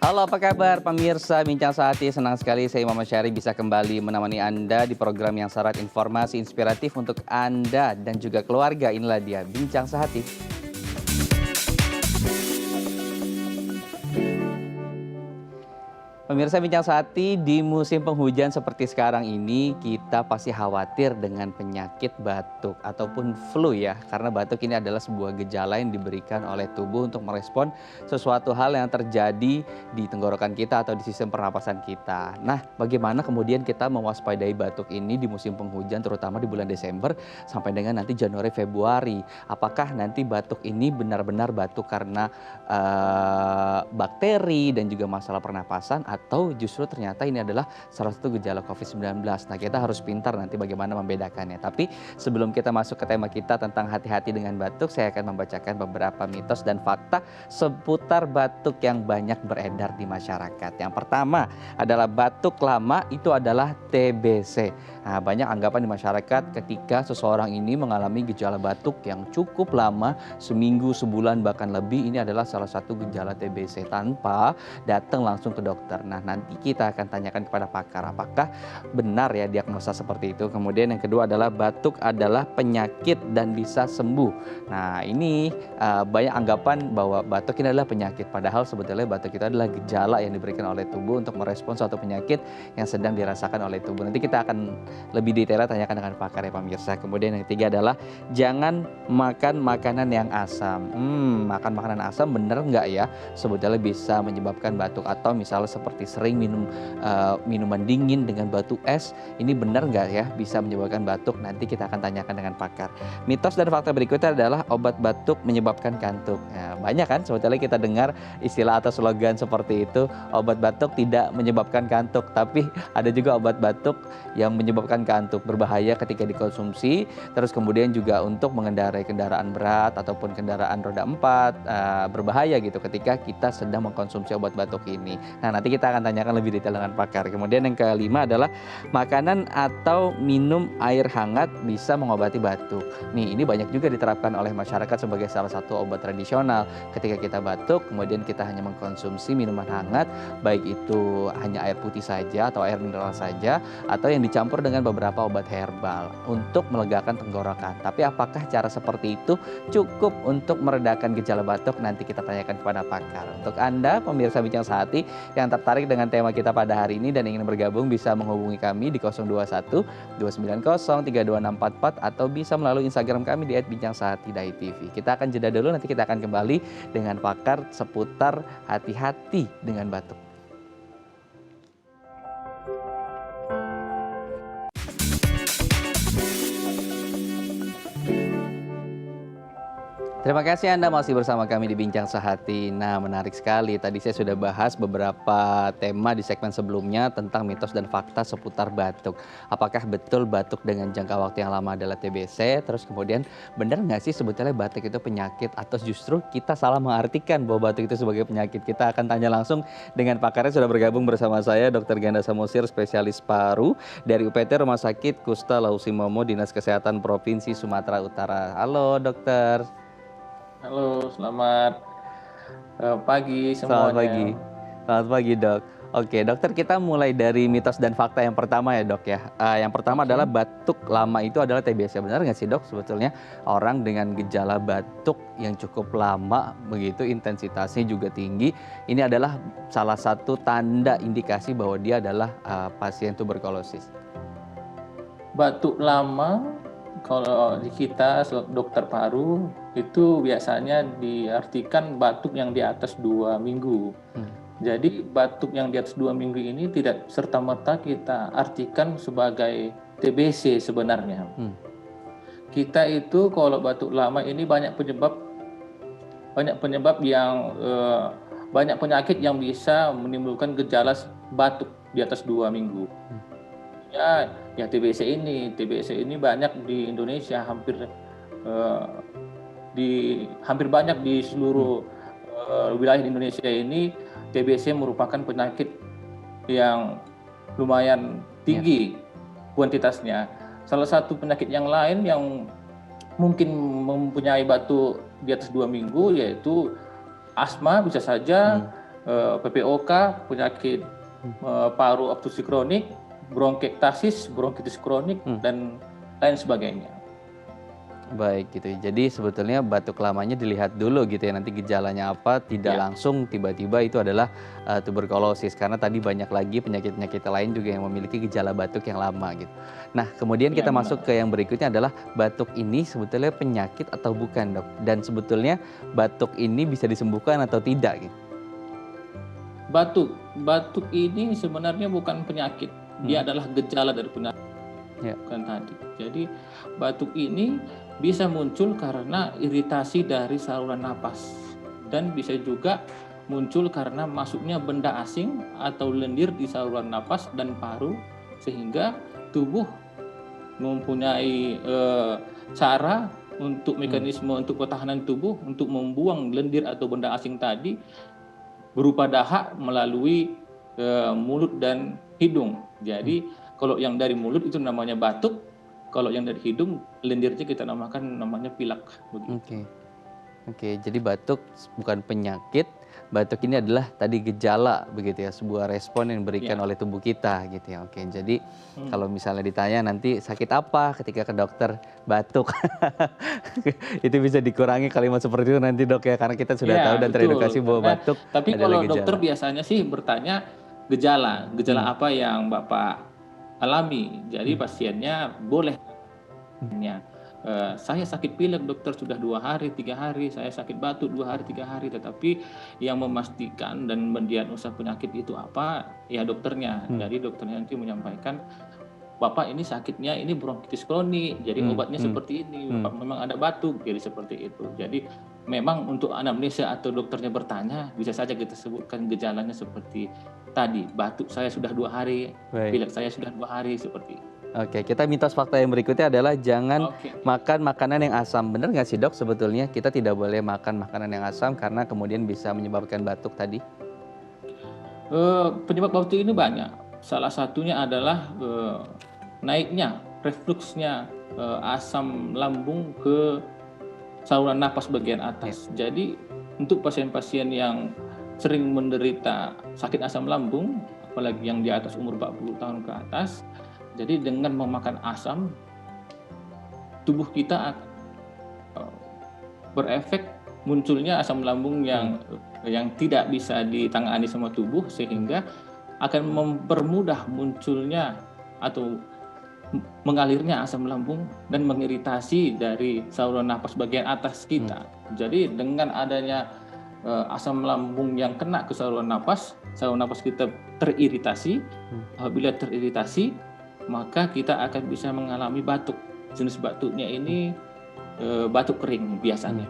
Halo, apa kabar pemirsa Bincang Sehati? Senang sekali saya Imam Syari bisa kembali menemani Anda di program yang syarat informasi inspiratif untuk Anda dan juga keluarga. Inilah dia Bincang Sehati. Pemirsa Bincang Sehati, di musim penghujan seperti sekarang ini kita pasti khawatir dengan penyakit batuk ataupun flu ya. Karena batuk ini adalah sebuah gejala yang diberikan oleh tubuh untuk merespon sesuatu hal yang terjadi di tenggorokan kita atau di sistem pernapasan kita. Nah, bagaimana kemudian kita mewaspadai batuk ini di musim penghujan terutama di bulan Desember sampai dengan nanti Januari Februari. Apakah nanti batuk ini benar-benar batuk karena bakteri dan juga masalah pernapasan atau justru ternyata ini adalah salah satu gejala COVID-19. Nah, kita harus pintar nanti bagaimana membedakannya. Tapi sebelum kita masuk ke tema kita tentang hati-hati dengan batuk, saya akan membacakan beberapa mitos dan fakta seputar batuk yang banyak beredar di masyarakat. Yang pertama adalah batuk lama itu adalah TBC. Nah, banyak anggapan di masyarakat ketika seseorang ini mengalami gejala batuk yang cukup lama, seminggu, sebulan, bahkan lebih, ini adalah salah satu gejala TBC tanpa datang langsung ke dokter. Nah, nanti kita akan tanyakan kepada pakar apakah benar ya diagnosa seperti itu. Kemudian yang kedua adalah batuk adalah penyakit dan bisa sembuh. Nah, ini banyak anggapan bahwa batuk ini adalah penyakit. Padahal sebetulnya batuk itu adalah gejala yang diberikan oleh tubuh untuk merespons suatu penyakit yang sedang dirasakan oleh tubuh. Nanti kita akan lebih detail tanyakan dengan pakar ya pemirsa. Kemudian yang ketiga adalah jangan makan makanan yang asam. Makan makanan asam benar nggak ya? Sebetulnya bisa menyebabkan batuk atau misalnya seperti sering minum minuman dingin dengan batu es, ini benar nggak ya bisa menyebabkan batuk? Nanti kita akan tanyakan dengan pakar. Mitos dan fakta berikutnya adalah obat batuk menyebabkan kantuk. Nah, banyak kan sebetulnya kita dengar istilah atau slogan seperti itu, obat batuk tidak menyebabkan kantuk, tapi ada juga obat batuk yang menyebabkan kantuk, berbahaya ketika dikonsumsi, terus kemudian juga untuk mengendarai kendaraan berat ataupun kendaraan roda 4, berbahaya gitu ketika kita sedang mengkonsumsi obat batuk ini. Nah, nanti kita akan tanyakan lebih detail dengan pakar. Kemudian yang kelima adalah makanan atau minum air hangat bisa mengobati batuk. Nih, ini banyak juga diterapkan oleh masyarakat sebagai salah satu obat tradisional. Ketika kita batuk, kemudian kita hanya mengkonsumsi minuman hangat, baik itu hanya air putih saja atau air mineral saja, atau yang dicampur dengan beberapa obat herbal untuk melegakan tenggorokan. Tapi apakah cara seperti itu cukup untuk meredakan gejala batuk? Nanti kita tanyakan kepada pakar. Untuk Anda, pemirsa Bincang Sehati yang tertarik dengan tema kita pada hari ini dan ingin bergabung, bisa menghubungi kami di 021 290 32644 atau bisa melalui Instagram kami di @bincang_sehati_tv. Kita akan jeda dulu, nanti kita akan kembali dengan pakar seputar hati-hati dengan batuk. Terima kasih Anda masih bersama kami di Bincang Sehati. Nah, menarik sekali. Tadi saya sudah bahas beberapa tema di segmen sebelumnya tentang mitos dan fakta seputar batuk. Apakah betul batuk dengan jangka waktu yang lama adalah TBC? Terus kemudian benar nggak sih sebetulnya batuk itu penyakit? Atau justru kita salah mengartikan bahwa batuk itu sebagai penyakit? Kita akan tanya langsung dengan pakarnya. Sudah bergabung bersama saya Dr. Ganda Samosir, spesialis paru dari UPT Rumah Sakit Kusta Lausi-Momo, Dinas Kesehatan Provinsi Sumatera Utara. Halo dokter. Halo, selamat pagi Selamat semuanya. pagi. Selamat pagi, Dok. Oke, dokter, kita mulai dari mitos dan fakta yang pertama ya, Dok ya. Yang pertama adalah batuk lama itu adalah TBC. Benar nggak sih, Dok? Sebetulnya orang dengan gejala batuk yang cukup lama, begitu intensitasnya juga tinggi, ini adalah salah satu tanda indikasi bahwa dia adalah pasien tuberkulosis. Batuk lama, kalau di kita dokter paru itu biasanya diartikan batuk yang di atas 2 minggu. Jadi batuk yang di atas 2 minggu ini tidak serta-merta kita artikan sebagai TBC sebenarnya. Kita itu kalau batuk lama ini banyak penyakit yang bisa menimbulkan gejala batuk di atas 2 minggu. Ya TBC ini banyak di Indonesia, hampir banyak di seluruh wilayah Indonesia ini. TBC merupakan penyakit yang lumayan tinggi kuantitasnya. Salah satu penyakit yang lain yang mungkin mempunyai batuk di atas 2 minggu yaitu asma bisa saja, PPOK, penyakit paru obstruksi kronik, bronkiektasis, bronkitis kronik, dan lain sebagainya. Baik gitu ya. Jadi sebetulnya batuk lamanya dilihat dulu gitu ya, nanti gejalanya apa, tidak langsung tiba-tiba itu adalah tuberkulosis, karena tadi banyak lagi penyakit-penyakit lain juga yang memiliki gejala batuk yang lama gitu. Nah kemudian kita masuk ke yang berikutnya adalah batuk ini sebetulnya penyakit atau bukan, Dok? Dan sebetulnya batuk ini bisa disembuhkan atau tidak gitu? Batuk ini sebenarnya bukan penyakit, dia adalah gejala dari penyakit. Bukan tadi. Jadi batuk ini bisa muncul karena iritasi dari saluran napas, dan bisa juga muncul karena masuknya benda asing atau lendir di saluran napas dan paru, sehingga tubuh mempunyai cara untuk mekanisme untuk pertahanan tubuh untuk membuang lendir atau benda asing tadi berupa dahak melalui mulut dan hidung. Jadi kalau yang dari mulut itu namanya batuk, kalau yang dari hidung lendirnya kita namanya pilek. Oke, jadi batuk bukan penyakit, batuk ini adalah tadi gejala begitu ya, sebuah respon yang diberikan oleh tubuh kita gitu ya. Oke, jadi kalau misalnya ditanya nanti sakit apa ketika ke dokter, batuk. Itu bisa dikurangi kalimat seperti itu nanti, Dok ya, karena kita sudah tahu dan teredukasi bahwa batuk tapi adalah kalau gejala. dokter biasanya sih bertanya gejala apa yang Bapak alami. Jadi pasiennya boleh tanya, saya sakit pilek dokter sudah 2 hari, 3 hari, saya sakit batuk 2 hari, 3 hari, tetapi yang memastikan dan mendiagnosa penyakit itu apa, ya dokternya. Jadi dokternya nanti menyampaikan, Bapak ini sakitnya ini bronkitis kronik, jadi obatnya seperti ini, Bapak memang ada batuk, jadi seperti itu. Jadi memang untuk anamnesa atau dokternya bertanya, bisa saja kita sebutkan gejalanya seperti tadi, batuk saya sudah 2 hari, pilek saya sudah 2 hari, seperti itu. Oke, kita mitos fakta yang berikutnya adalah jangan makan makanan yang asam. Benar nggak sih, Dok? Sebetulnya kita tidak boleh makan makanan yang asam karena kemudian bisa menyebabkan batuk tadi. Penyebab batuk ini banyak. Salah satunya adalah naiknya, refluksnya asam lambung ke saluran napas bagian atas. Jadi untuk pasien-pasien yang sering menderita sakit asam lambung, apalagi yang di atas umur 40 tahun ke atas, jadi dengan memakan asam, tubuh kita berefek munculnya asam lambung yang tidak bisa ditangani sama tubuh, sehingga akan mempermudah munculnya atau mengalirnya asam lambung dan mengiritasi dari saluran napas bagian atas kita. Jadi dengan adanya asam lambung yang kena ke saluran napas kita teriritasi. Apabila teriritasi, maka kita akan bisa mengalami batuk. Jenis batuknya ini batuk kering biasanya.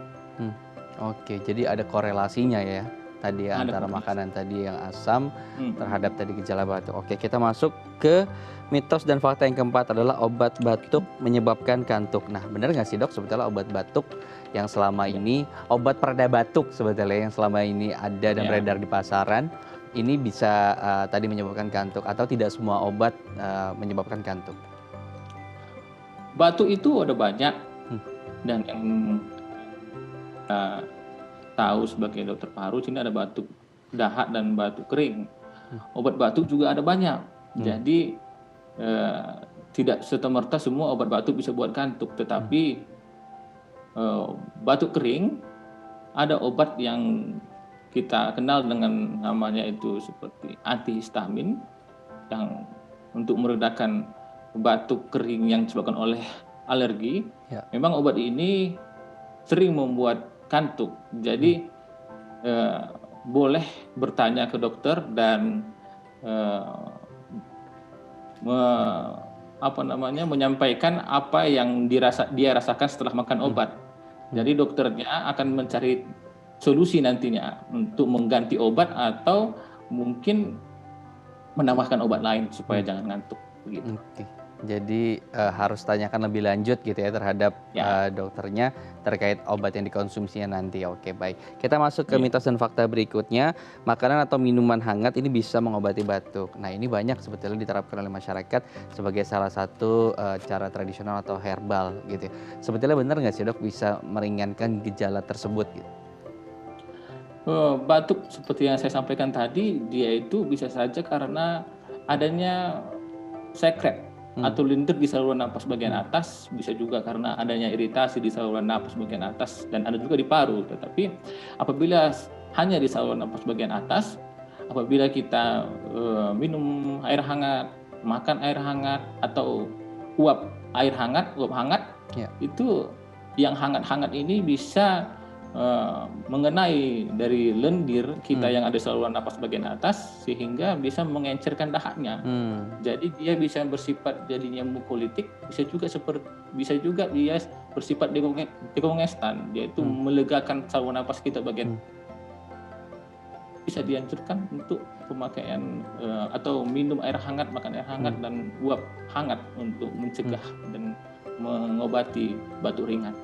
Oke, jadi ada korelasinya ya tadi ya, antara makanan tadi yang asam terhadap tadi gejala batuk. Oke, kita masuk ke mitos dan fakta yang keempat adalah obat batuk menyebabkan kantuk. Nah, benar nggak sih, Dok, sebetulnya obat batuk yang selama ini, obat pereda batuk sebetulnya yang selama ini ada dan beredar di pasaran, ini bisa tadi menyebabkan kantuk, atau tidak semua obat menyebabkan kantuk? Batuk itu ada banyak, dan yang tahu sebagai dokter paru, sini ada batuk dahak dan batuk kering. Obat batuk juga ada banyak. Jadi tidak serta-merta semua obat batuk bisa buat kantuk, tetapi batuk kering ada obat yang kita kenal dengan namanya itu seperti antihistamin yang untuk meredakan batuk kering yang disebabkan oleh alergi. Memang obat ini sering membuat kantuk. Jadi boleh bertanya ke dokter dan menyampaikan apa yang dia rasakan setelah makan obat. Jadi dokternya akan mencari solusi nantinya untuk mengganti obat atau mungkin menambahkan obat lain supaya jangan ngantuk begitu. Jadi harus tanyakan lebih lanjut gitu ya terhadap dokternya terkait obat yang dikonsumsinya nanti. Oke, baik. Kita masuk ke mitos dan fakta berikutnya. Makanan atau minuman hangat ini bisa mengobati batuk. Nah, ini banyak sebetulnya diterapkan oleh masyarakat sebagai salah satu cara tradisional atau herbal gitu ya. Sebetulnya benar nggak sih, Dok, bisa meringankan gejala tersebut gitu? Batuk seperti yang saya sampaikan tadi, dia itu bisa saja karena adanya sekret atau lendir di saluran napas bagian atas, bisa juga karena adanya iritasi di saluran napas bagian atas, dan ada juga di paru. Tetapi apabila hanya di saluran napas bagian atas, apabila kita minum air hangat, makan air hangat, atau uap air hangat, uap hangat, itu yang hangat-hangat ini bisa mengenai dari lendir kita yang ada di saluran napas bagian atas, sehingga bisa mengencerkan dahaknya. Jadi dia bisa bersifat jadinya mukolitik, bisa juga dia bersifat dekongestan, yaitu melegakan saluran napas kita bagian. Bisa dianjurkan untuk pemakaian atau minum air hangat, makan air hangat, dan uap hangat untuk mencegah dan mengobati batuk ringan.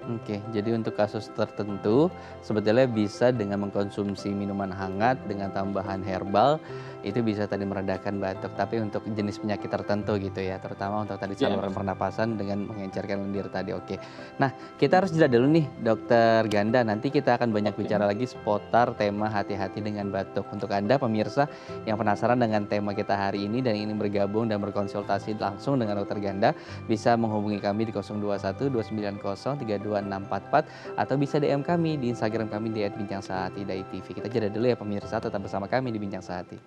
Oke, jadi untuk kasus tertentu sebetulnya bisa dengan mengkonsumsi minuman hangat dengan tambahan herbal itu bisa tadi meredakan batuk. Tapi untuk jenis penyakit tertentu gitu ya, terutama untuk tadi saluran pernapasan dengan mengencerkan lendir tadi. Oke. Nah, kita harus jeda dulu nih, Dokter Ganda. Nanti kita akan banyak bicara lagi seputar tema hati-hati dengan batuk. Untuk Anda pemirsa yang penasaran dengan tema kita hari ini dan ingin bergabung dan berkonsultasi langsung dengan Dokter Ganda, bisa menghubungi kami di 021 290 32644 atau bisa DM kami di Instagram kami di @bincang sehati.id TV. Kita jeda dulu ya pemirsa, tetap bersama kami di Bincang Sehati.